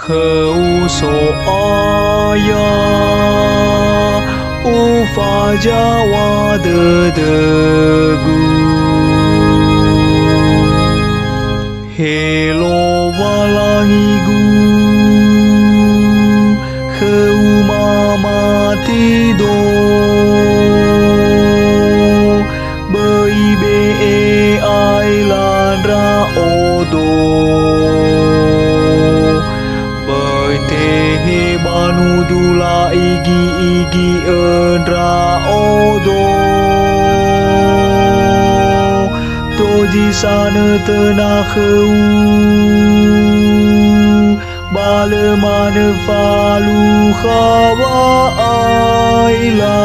何无所爱呀，无法jawab dedeku. Hello walangigu, heu mama tidur, beibe ai lan ra odo, beitehe banu dula igi endra odo. Toji sana tenah heu, bale mana falu khawa aila.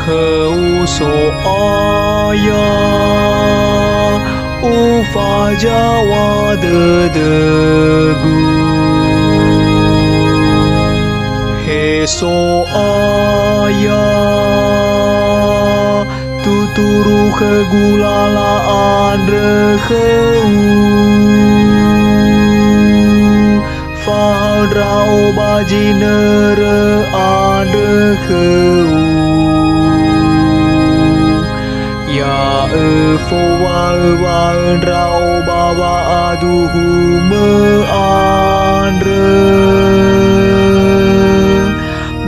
Heu so aya, ufa jawab dedeku. He so aya, tuturu kegulalaan reheu, fahal rao bajinere adeheu. Ya fowa rao bawa aduhu meandre,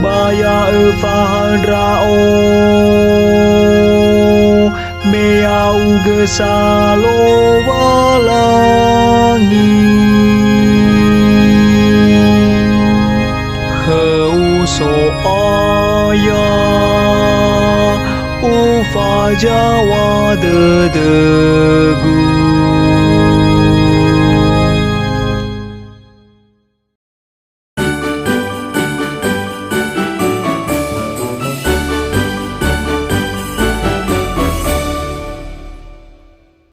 baya fahal rao meau gesalo walangi. Heu so aya, ufa jawab dedeku.